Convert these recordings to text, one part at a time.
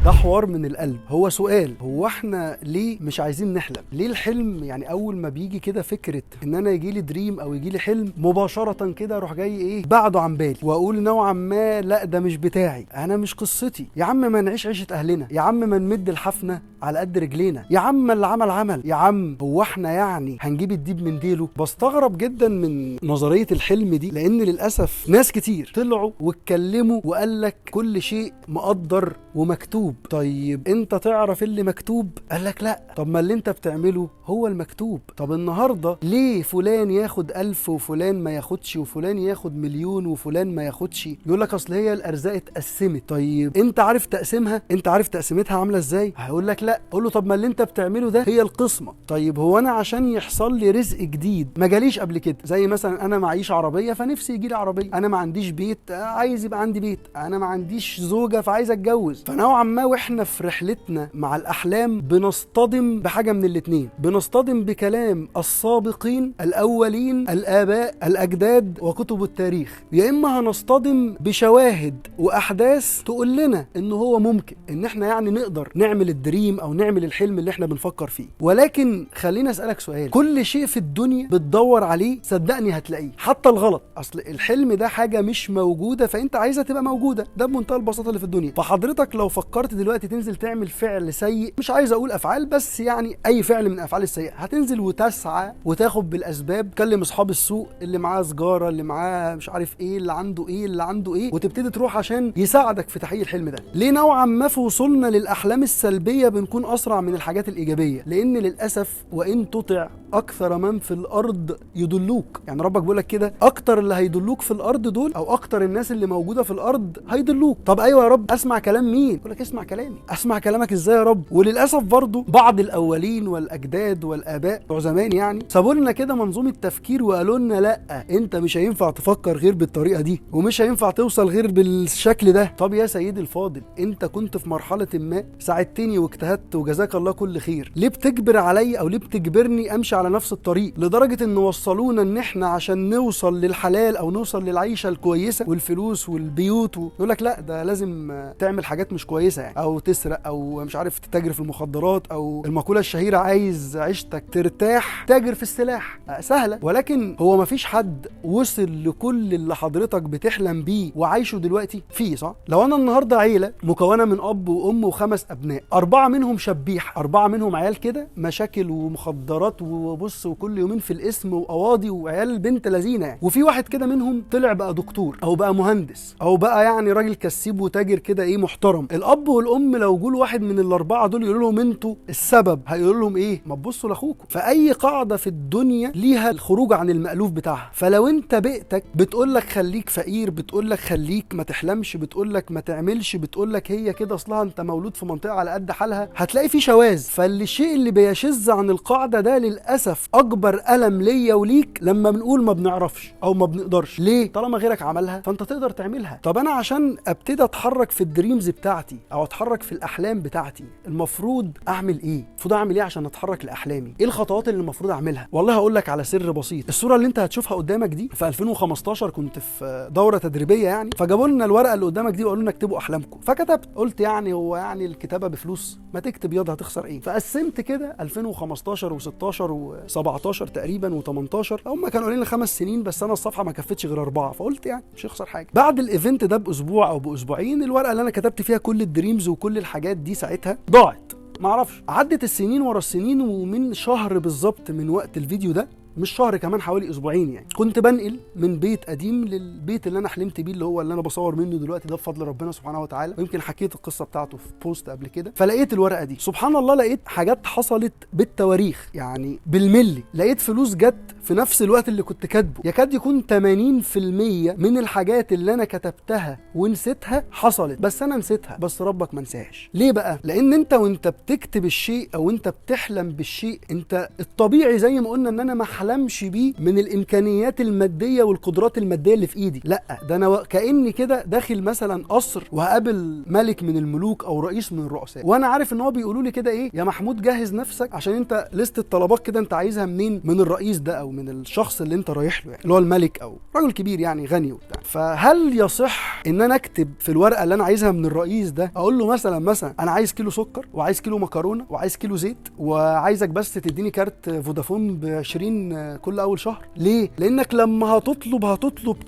ده حوار من القلب. هو سؤال، هو احنا ليه مش عايزين نحلم؟ ليه الحلم يعني اول ما بيجي كده فكره ان انا يجي لي دريم او يجي لي حلم مباشره كده اروح جاي ايه بعده عن بالي واقول نوعا ما لا ده مش بتاعي، انا مش قصتي. يا عم ما نعيش عيشه اهلنا، يا عم ما نمد الحفنه على قد رجلينا، يا عم اللي عمل، يا عم هو احنا يعني هنجيب الديب من ديله؟ بستغرب جدا من نظريه الحلم دي، لان للاسف ناس كتير طلعوا واتكلموا وقال لك كل شيء مقدر ومكتوب. طيب انت تعرف اللي مكتوب؟ قال لك لا. طب ما اللي انت بتعمله هو المكتوب. طب النهارده ليه فلان ياخد 1000 وفلان ما ياخدش، وفلان ياخد مليون وفلان ما ياخدش؟ يقول لك اصل هي الارزاق اتقسمت. طيب انت عارف تقسيمها؟ انت عارف تقسيمتها عامله ازاي؟ هيقول لك لا. قول له طب ما اللي انت بتعمله ده هي القسمه. طيب هو انا عشان يحصل لي رزق جديد ما جاليش قبل كده، زي مثلا انا معيش عربيه فنفسي يجي لي عربيه، انا ما عنديش بيت عايز يبقى عندي بيت، انا ما عنديش زوجه فعايز اتجوز. فنوعا ما واحنا في رحلتنا مع الاحلام بنصطدم بحاجه من الاتنين، بنصطدم بكلام السابقين الاولين الاباء الاجداد وكتب التاريخ، يا اما هنصطدم بشواهد واحداث تقول لنا ان هو ممكن ان احنا يعني نقدر نعمل الدريم او نعمل الحلم اللي احنا بنفكر فيه. ولكن خليني اسالك سؤال، كل شيء في الدنيا بتدور عليه صدقني هتلاقيه، حتى الغلط. اصل الحلم ده حاجه مش موجوده فانت عايزها تبقى موجوده، ده بمنتهى البساطه اللي في الدنيا. فحضرتك لو فكرت دلوقتي تنزل تعمل فعل سيء، مش عايز اقول افعال بس يعني اي فعل من الافعال السيئه، هتنزل وتسعى وتاخد بالاسباب، تكلم اصحاب السوق اللي معاه سجاره، اللي معاه مش عارف ايه، اللي عنده ايه، اللي عنده ايه، وتبتدي تروح عشان يساعدك في تحقيق الحلم ده. ليه نوعا ما في وصولنا للاحلام السلبيه بنكون اسرع من الحاجات الايجابيه؟ لان للاسف وان تطع اكثر من في الارض يضلوك. يعني ربك بيقول لك كده، اكتر اللي هيضلوك في الارض دول او اكتر الناس اللي موجوده في الارض هيضلوك. طب ايوه يا رب، اسمع كلام مين؟ يقول لك اسمع كلامي. اسمع كلامك ازاي يا رب؟ وللاسف برضو بعض الاولين والاجداد والاباء بتوع زمان يعني سابوا لنا كده منظومه تفكير وقالوا لنا لا انت مش هينفع تفكر غير بالطريقه دي، ومش هينفع توصل غير بالشكل ده. طب يا سيدي الفاضل، انت كنت في مرحله ما ساعدتني واجتهدت وجزاك الله كل خير، ليه بتجبر علي او ليه بتجبرني امشي على نفس الطريق لدرجه ان وصلونا ان احنا عشان نوصل للحلال او نوصل للعيشه الكويسه والفلوس والبيوت يقول لك لا ده لازم تعمل حاجات مش كويسه يعني، او تسرق او مش عارف تتاجر في المخدرات، او المقوله الشهيره عايز عيشتك ترتاح تاجر في السلاح. سهله، ولكن هو مفيش حد وصل لكل اللي حضرتك بتحلم بيه وعايشه دلوقتي فيه، صح؟ لو انا النهارده عيله مكونه من اب وام و5 ابناء، 4 منهم شبيح، 4 منهم عيال كده مشاكل ومخدرات وبص وكل يومين في الاسم وقواضي وعيال بنت لذينه يعني، وفي واحد كده منهم طلع بقى دكتور او بقى مهندس او بقى يعني راجل كسيب وتاجر كده ايه محترم. الاب والام لو جول واحد من الاربعه دول يقولوا لهم انتوا السبب، هيقولوا لهم ايه؟ ما تبصوا لاخوكم. فاي قاعده في الدنيا ليها الخروج عن المألوف بتاعها. فلو انت بيئتك بتقول لك خليك فقير، بتقول لك خليك ما تحلمش، بتقول لك ما تعملش، بتقول لك هي كده اصلها انت مولود في منطقه على قد حالها، هتلاقي في شواذ. فالشيء اللي بيشذ عن القاعده ده للاسف اكبر الم ليا وليك لما بنقول ما بنعرفش او ما بنقدرش. ليه؟ طالما غيرك عملها فانت تقدر تعملها. طب انا عشان ابتدي اتحرك في الدريمز بتاعتي او اتحرك في الاحلام بتاعتي المفروض اعمل ايه؟ المفروض اعمل ايه عشان اتحرك لاحلامي؟ ايه الخطوات اللي المفروض اعملها؟ والله هقول لك على سر بسيط. الصوره اللي انت هتشوفها قدامك دي في 2015 كنت في دوره تدريبيه يعني، فجابوا لنا الورقه اللي قدامك دي وقالوا لنا اكتبوا احلامكم، فكتبت. قلت يعني هو يعني الكتابه بفلوس؟ ما تكتب ياض هتخسر ايه؟ فقسمت كده 2015 و16 و17 تقريبا و18، هم كانوا قايلين لي 5 سنين بس انا الصفحه ما كفتش غير 4، فقلت يعني مش هيخسر حاجه. بعد الايفنت ده باسبوع او باسبوعين الورقه اللي انا كتبت فيها كل الدريمز وكل الحاجات دي ساعتها ضاعت، ما اعرفش. عدت السنين ورا السنين، ومن شهر بالظبط من وقت الفيديو ده، مش شهر كمان، حوالي اسبوعين يعني، كنت بنقل من بيت قديم للبيت اللي انا حلمت بيه، اللي هو اللي انا بصور منه دلوقتي ده بفضل ربنا سبحانه وتعالى، ويمكن حكيت القصه بتاعته في بوست قبل كده. فلقيت الورقه دي سبحان الله، لقيت حاجات حصلت بالتواريخ يعني بالملي، لقيت فلوس جت في نفس الوقت اللي كنت كاتبه. يكاد يكون 80% من الحاجات اللي انا كتبتها ونسيتها حصلت، بس انا نسيتها بس ربك ما نساهاش. ليه بقى؟ لان انت وانت بتكتب الشيء او انت بتحلم بالشيء، انت الطبيعي زي ما قلنا ان انا ما احلمش بيه من الامكانيات الماديه والقدرات الماديه اللي في ايدي، لا ده انا كاني كده داخل مثلا قصر وهقابل ملك من الملوك او رئيس من الرؤساء، وانا عارف ان هو بيقولوا لي كده ايه، يا محمود جهز نفسك عشان انت لست الطلبات كده انت عايزها منين؟ من الرئيس ده او من الشخص اللي انت رايح له، يعني اللي هو الملك او رجل كبير يعني غني وبتاع. فهل يصح ان انا اكتب في الورقه اللي انا عايزها من الرئيس ده، اقول له مثلا انا عايز كيلو سكر وعايز كيلو مكرونه وعايز كيلو زيت وعايزك بس تديني كارت فودافون ب20 كل اول شهر؟ ليه؟ لانك لما هتطلب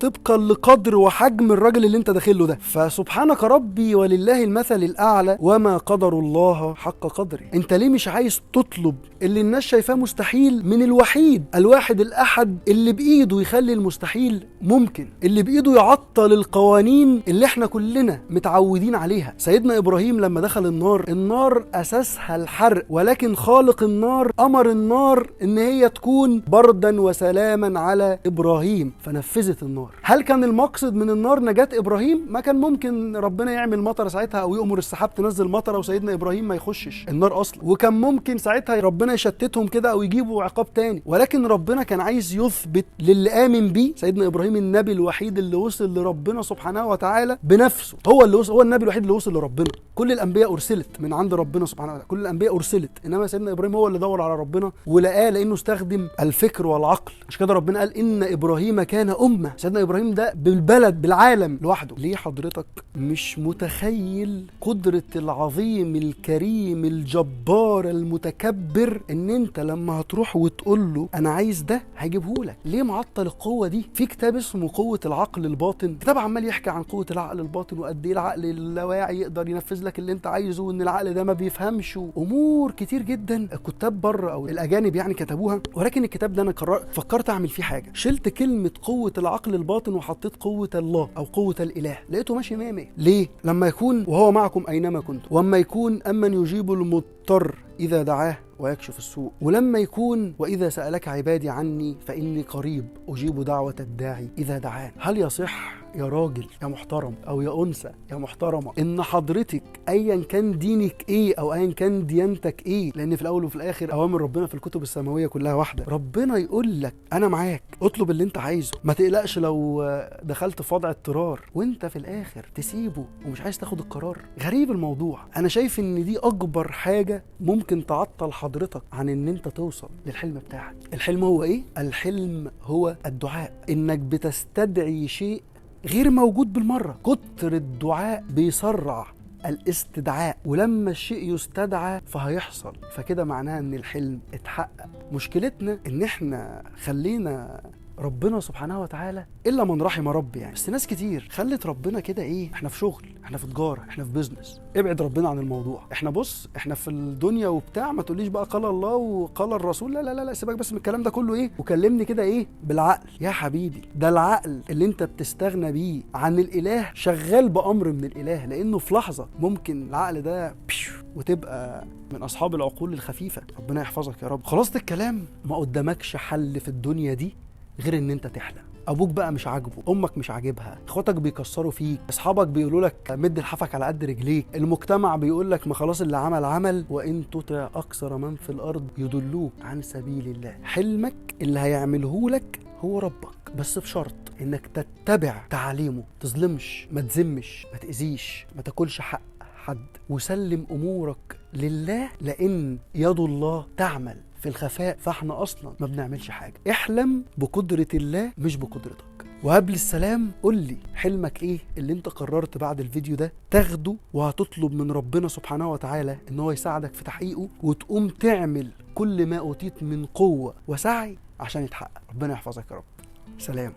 طبقا لقدر وحجم الراجل اللي انت داخل له ده. فسبحانك ربي ولله المثل الاعلى وما قدر الله حق قدره. انت ليه مش عايز تطلب اللي الناس شايفاه مستحيل من الوحيد الواحد الاحد اللي بايده يخلي المستحيل ممكن، اللي بايده يعطل القوانين اللي احنا كلنا متعودين عليها؟ سيدنا ابراهيم لما دخل النار اساسها الحرق، ولكن خالق النار امر النار ان هي تكون بردا وسلاما على ابراهيم فنفذت النار. هل كان المقصد من النار نجاة ابراهيم؟ ما كان ممكن ربنا يعمل مطر ساعتها او يأمر السحاب تنزل مطر وسيدنا ابراهيم ما يخشش النار اصلا، وكان ممكن ساعتها ربنا يشتتهم كده او يجيبوا عقاب تاني. ولكن ربنا كان عايز يثبت للي امن بيه، سيدنا ابراهيم النبي الوحيد اللي وصل لربنا سبحانه وتعالى بنفسه، هو اللي وصل، هو النبي الوحيد اللي وصل لربنا. كل الانبياء ارسلت من عند ربنا سبحانه وتعالى، كل الانبياء ارسلت، انما سيدنا ابراهيم هو اللي دور على ربنا ولقاه، لانه استخدم الفكر والعقل. مش كده ربنا قال ان ابراهيم كان امه؟ سيدنا ابراهيم ده بالبلد بالعالم لوحده. ليه حضرتك مش متخيل قدرة العظيم الكريم الجبار المتكبر ان انت لما هتروح وتقول له انا عايز ده هيجيبهولك؟ ليه معطل القوة دي؟ في كتاب اسمه قوة العقل الباطن، كتاب عمال يحكي عن قوة العقل الباطن وقد ايه العقل اللاواعي يقدر ينفذ لك اللي انت عايزه، وان العقل ده ما بيفهمش، امور كتير جدا الكتاب بره او الاجانب يعني كتبوها. ولكن الكتاب ده انا فكرت اعمل فيه حاجة، شلت كلمة قوة العقل الباطن وحطيت قوة الله او قوة الاله، لقيته ماشي 100. ليه؟ لما يكون وهو معكم اينما كنتم، واما يكون امن يجيب المضطر اذا دعاه ويكشف السوء، ولما يكون واذا سألك عبادي عني فاني قريب اجيب دعوة الداعي اذا دعان. هل يصح يا راجل يا محترم او يا انثى يا محترمه ان حضرتك ايا كان دينك ايه او ايا كان ديانتك ايه، لان في الاول وفي الاخر اوامر ربنا في الكتب السماويه كلها واحده، ربنا يقول لك انا معاك اطلب اللي انت عايزه، ما تقلقش لو دخلت في وضع اضطرار، وانت في الاخر تسيبه ومش عايز تاخد القرار؟ غريب الموضوع. انا شايف ان دي اكبر حاجه ممكن تعطل حضرتك عن ان انت توصل للحلم بتاعك. الحلم هو ايه؟ الحلم هو الدعاء، انك بتستدعي شيء غير موجود بالمرة. كتر الدعاء بيسرع الاستدعاء، ولما الشيء يستدعى فهيحصل، فكده معناها ان الحلم اتحقق. مشكلتنا ان احنا خلينا ربنا سبحانه وتعالى الا من رحم ربي يعني، بس ناس كتير خلت ربنا كده ايه، احنا في شغل، احنا في تجاره، احنا في بيزنس، ابعد ربنا عن الموضوع. احنا بص احنا في الدنيا وبتاع، ما تقوليش بقى قال الله وقال الرسول، لا لا لا, لا سيبك بس من الكلام ده كله ايه، وكلمني كده ايه بالعقل. يا حبيبي ده العقل اللي انت بتستغنى بيه عن الاله شغال بامر من الاله، لانه في لحظه ممكن العقل ده وتبقى من اصحاب العقول الخفيفه. ربنا يحفظك يا رب. خلاصة الكلام، ما قدامكش حل في الدنيا دي غير ان انت تحلم. ابوك بقى مش عاجبه، امك مش عاجبها، اخواتك بيكسروا فيك، اصحابك بيقولوا لك مد لحافك على قد رجليك، المجتمع بيقول لك ما خلاص اللي عمل، وان تطع اكثر من في الارض يضلوك عن سبيل الله. حلمك اللي هيعمله لك هو ربك، بس بشرط انك تتبع تعاليمه، تظلمش، ما تذمش، ما تاذيش، ما تاكلش حق حد، وسلم امورك لله، لان يد الله تعمل في الخفاء، فاحنا اصلا ما بنعملش حاجه. احلم بقدره الله مش بقدرتك. وقبل السلام قول لي حلمك ايه اللي انت قررت بعد الفيديو ده تاخده، وهتطلب من ربنا سبحانه وتعالى ان هو يساعدك في تحقيقه، وتقوم تعمل كل ما اوتيت من قوه وسعي عشان يتحقق. ربنا يحفظك يا رب. سلام.